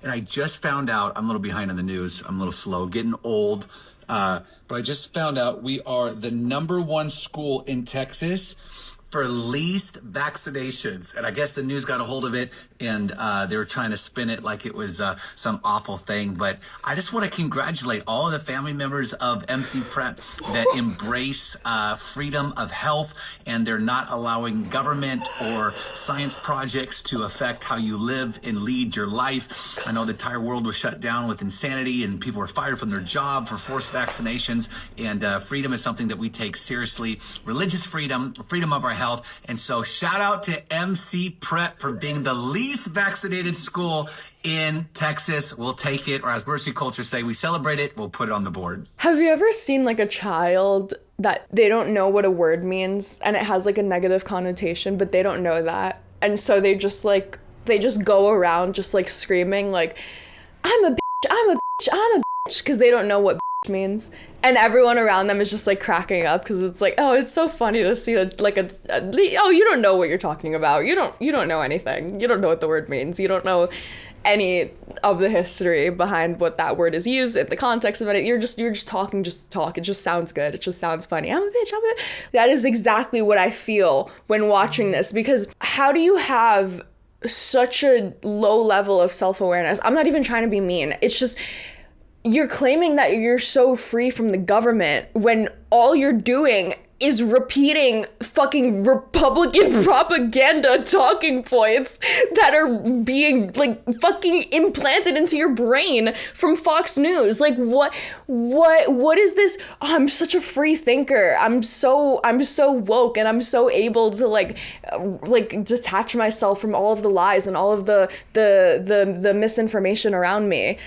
And I just found out, I'm a little behind on the news. I'm a little slow, getting old. But I just found out we are the #1 school in Texas for least vaccinations. And I guess the news got a hold of it, and they were trying to spin it like it was some awful thing. But I just want to congratulate all of the family members of MC Prep that embrace freedom of health, and they're not allowing government or science projects to affect how you live and lead your life. I know the entire world was shut down with insanity, and people were fired from their job for forced vaccinations. And freedom is something that we take seriously. Religious freedom, freedom of our health. And so shout out to MC Prep for being the least vaccinated school in Texas. We'll take it, or as Mercy Culture say, we celebrate it, we'll put it on the board. Have you ever seen like a child that they don't know what a word means and it has like a negative connotation, but they don't know that? And so they just go around just like screaming like, I'm a bitch, I'm a bitch, I'm a bitch, because they don't know what bitch means. And everyone around them is just like cracking up because it's like, oh, it's so funny to see oh, you don't know what you're talking about. You don't know anything. You don't know what the word means. You don't know any of the history behind what that word is used in the context of it. You're just talking just to talk. It just sounds good. It just sounds funny. I'm a bitch. That is exactly what I feel when watching this, because how do you have such a low level of self-awareness? I'm not even trying to be mean. It's just, you're claiming that you're so free from the government when all you're doing is repeating fucking Republican propaganda talking points that are being like fucking implanted into your brain from Fox News. Like what is this? Oh, I'm such a free thinker. I'm so woke, and I'm so able to like detach myself from all of the lies and all of the misinformation around me.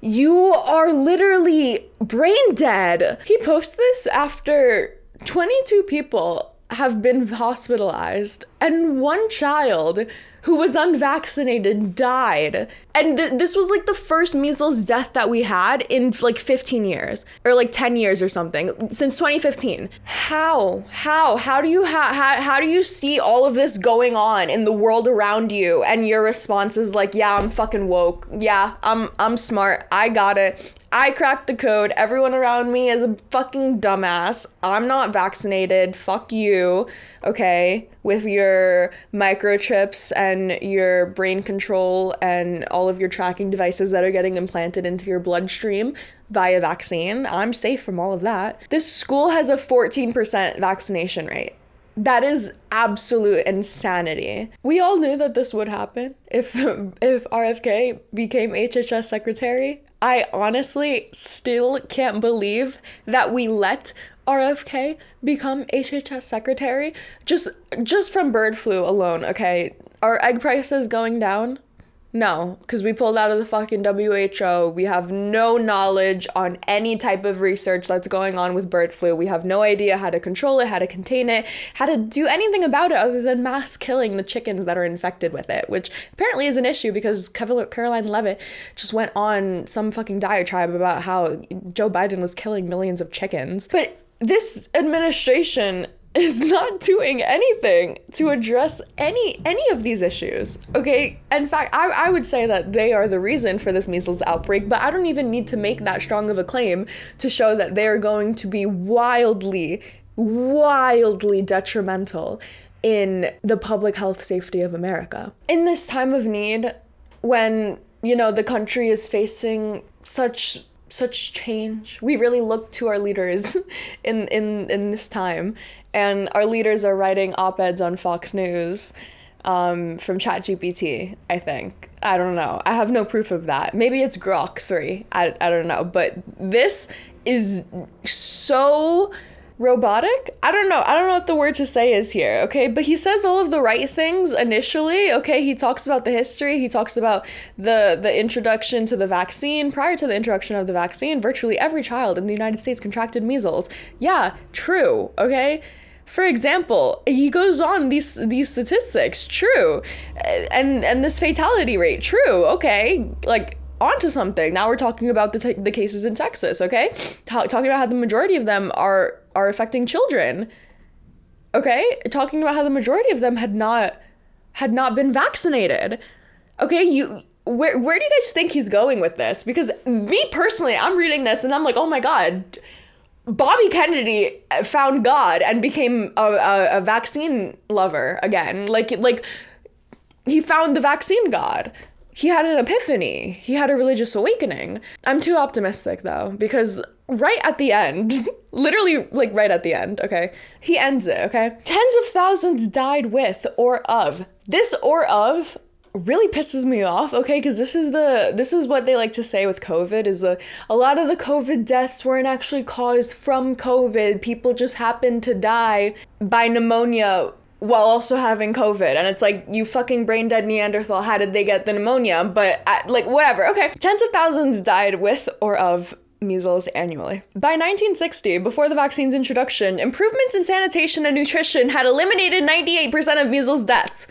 You are literally brain dead. He posts this after 22 people have been hospitalized and one child who was unvaccinated died. And this was like the first measles death that we had in like 15 years or like 10 years or something since 2015. How do you see all of this going on in the world around you and your response is like, yeah, I'm fucking woke. Yeah, I'm smart. I got it. I cracked the code. Everyone around me is a fucking dumbass. I'm not vaccinated. Fuck you. Okay? With your microchips and your brain control and all of your tracking devices that are getting implanted into your bloodstream via vaccine. I'm safe from all of that. This school has a 14% vaccination rate. That is absolute insanity. We all knew that this would happen if RFK became HHS secretary. I honestly still can't believe that we let RFK become HHS secretary just from bird flu alone. Okay, are egg prices going down? No, because we pulled out of the fucking WHO. We have no knowledge on any type of research that's going on with bird flu. We have no idea how to control it, how to contain it, how to do anything about it other than mass killing the chickens that are infected with it, which apparently is an issue because Caroline Leavitt just went on some fucking diatribe about how Joe Biden was killing millions of chickens. But this administration is not doing anything to address any of these issues, okay? In fact, I would say that they are the reason for this measles outbreak, but I don't even need to make that strong of a claim to show that they are going to be wildly detrimental in the public health safety of America. In this time of need, when, you know, the country is facing such change, we really look to our leaders in this time. And our leaders are writing op-eds on Fox News from ChatGPT, I think. I don't know. I have no proof of that. Maybe it's Grok 3. I don't know. But this is so robotic. I don't know what the word to say is here, okay? But he says all of the right things initially, okay? He talks about the history. He talks about the introduction to the vaccine. Prior to the introduction of the vaccine, virtually every child in the United States contracted measles. Yeah, true, okay? For example, he goes on these statistics, true. And this fatality rate, true, okay? Like, onto something. Now we're talking about the cases in Texas, okay? Talking about how the majority of them are affecting children, okay? Talking about how the majority of them had not been vaccinated, okay? where do you guys think he's going with this? Because me personally, I'm reading this and I'm like, oh my God, Bobby Kennedy found God and became a vaccine lover again. Like he found the vaccine God. He had an epiphany. He had a religious awakening. I'm too optimistic though, because right at the end, literally like right at the end, okay, he ends it, okay? Tens of thousands died with or of. This or of really pisses me off, okay? Because this is what they like to say with COVID is a lot of the COVID deaths weren't actually caused from COVID. People just happened to die by pneumonia while also having COVID. And it's like, you fucking brain dead Neanderthal, how did they get the pneumonia? But like, whatever, okay. Tens of thousands died with or of measles annually. By 1960, before the vaccine's introduction, improvements in sanitation and nutrition had eliminated 98% of measles deaths.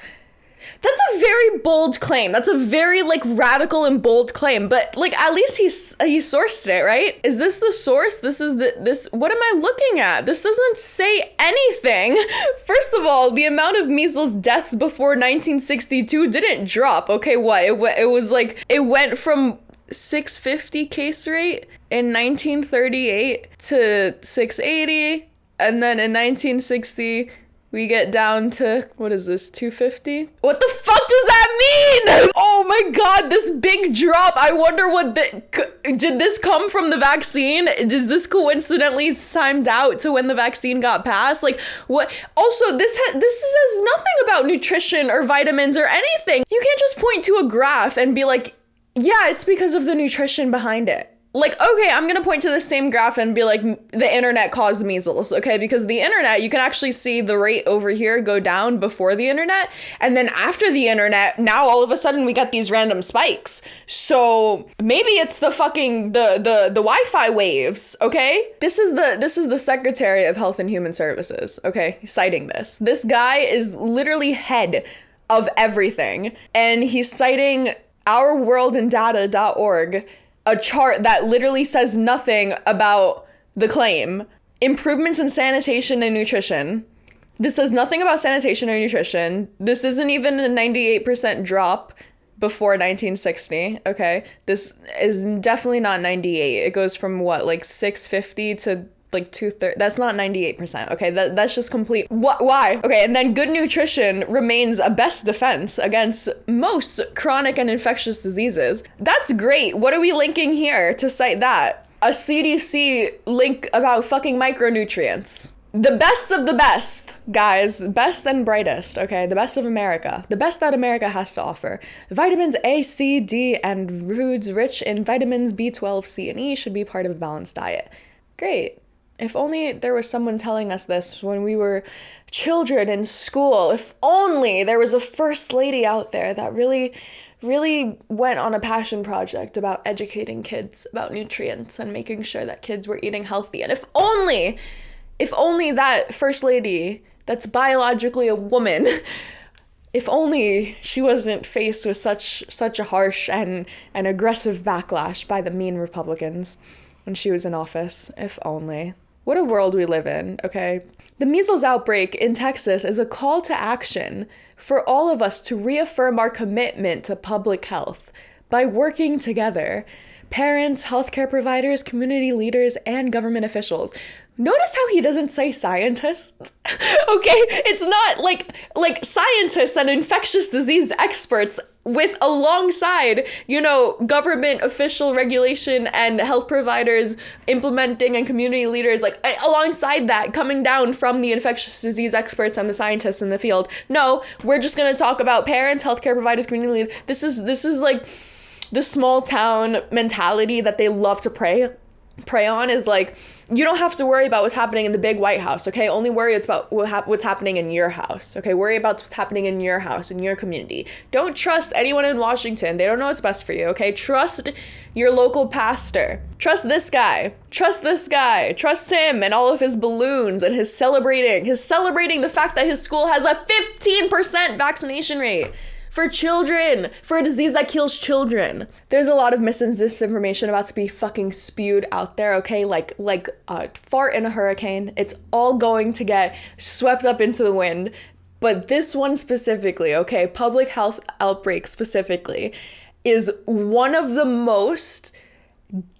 That's a very bold claim. That's a very like radical and bold claim, but like at least he sourced it, right? Is this the source? What am I looking at? This doesn't say anything. First of all, the amount of measles deaths before 1962 didn't drop. Okay, what? It went from 650 case rate in 1938 to 680, and then in 1960 we get down to, what is this, 250? What the fuck does that mean? Oh my God, this big drop. I wonder did this come from the vaccine? Does this coincidentally timed out to when the vaccine got passed? Like, what? Also, this says nothing about nutrition or vitamins or anything. You can't just point to a graph and be like, yeah, it's because of the nutrition behind it. Like, okay, I'm gonna point to the same graph and be like, the internet caused measles, okay? Because the internet, you can actually see the rate over here go down before the internet, and then after the internet, now all of a sudden we got these random spikes. So maybe it's the fucking the Wi-Fi waves, okay? This is the Secretary of Health and Human Services, okay? Citing this. This guy is literally head of everything, and he's citing ourworldandData.org, a chart that literally says nothing about the claim. Improvements in sanitation and nutrition. This says nothing about sanitation or nutrition. This isn't even a 98% drop before 1960, okay? This is definitely not 98. It goes from what, like 650 to like 230. That's not 98%, okay? That's just complete. Why? Okay, and then good nutrition remains a best defense against most chronic and infectious diseases. That's great. What are we linking here to cite that? A CDC link about fucking micronutrients. The best of the best, guys. Best and brightest, okay? The best of America. The best that America has to offer. Vitamins A, C, D, and foods rich in vitamins B12, C, and E should be part of a balanced diet. Great. If only there was someone telling us this when we were children in school. If only there was a first lady out there that really went on a passion project about educating kids about nutrients and making sure that kids were eating healthy. And if only that first lady that's biologically a woman, if only she wasn't faced with such a harsh and aggressive backlash by the mean Republicans when she was in office. If only. What a world we live in, okay? The measles outbreak in Texas is a call to action for all of us to reaffirm our commitment to public health by working together. Parents, healthcare providers, community leaders, and government officials. Notice how he doesn't say scientists? Okay, it's not like scientists and infectious disease experts with alongside, government official regulation and health providers implementing and community leaders, like alongside that, coming down from the infectious disease experts and the scientists in the field. No, we're just gonna talk about parents, healthcare providers, community leaders. This is like the small town mentality that they love to prey on is like, you don't have to worry about what's happening in the big White House, okay? Only worry about what's happening in your house, okay? Worry about what's happening in your house, in your community. Don't trust anyone in Washington. They don't know what's best for you, okay? Trust your local pastor. Trust this guy. Trust this guy. Trust him and all of his balloons and his celebrating the fact that his school has a 15% vaccination rate. For children, for a disease that kills children. There's a lot of mis and disinformation about to be fucking spewed out there, okay? Like a fart in a hurricane. It's all going to get swept up into the wind. But this one specifically, okay, public health outbreak specifically, is one of the most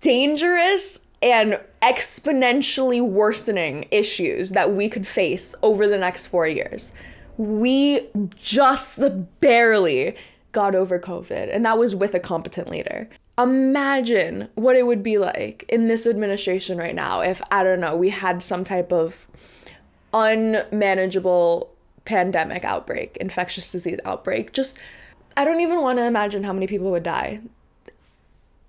dangerous and exponentially worsening issues that we could face over the next 4 years. We just barely got over COVID, and that was with a competent leader. Imagine what it would be like in this administration right now if, I don't know, we had some type of unmanageable pandemic outbreak, infectious disease outbreak. Just, I don't even want to imagine how many people would die.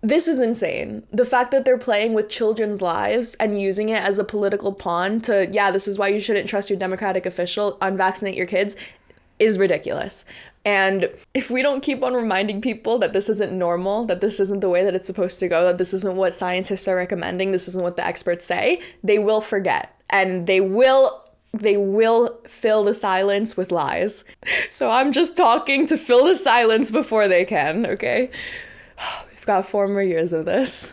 This is insane. The fact that they're playing with children's lives and using it as a political pawn to, yeah, this is why you shouldn't trust your Democratic official, unvaccinate your kids, is ridiculous. And if we don't keep on reminding people that this isn't normal, that this isn't the way that it's supposed to go, that this isn't what scientists are recommending, this isn't what the experts say, they will forget. And they will fill the silence with lies. So I'm just talking to fill the silence before they can, okay? We've got 4 more years of this.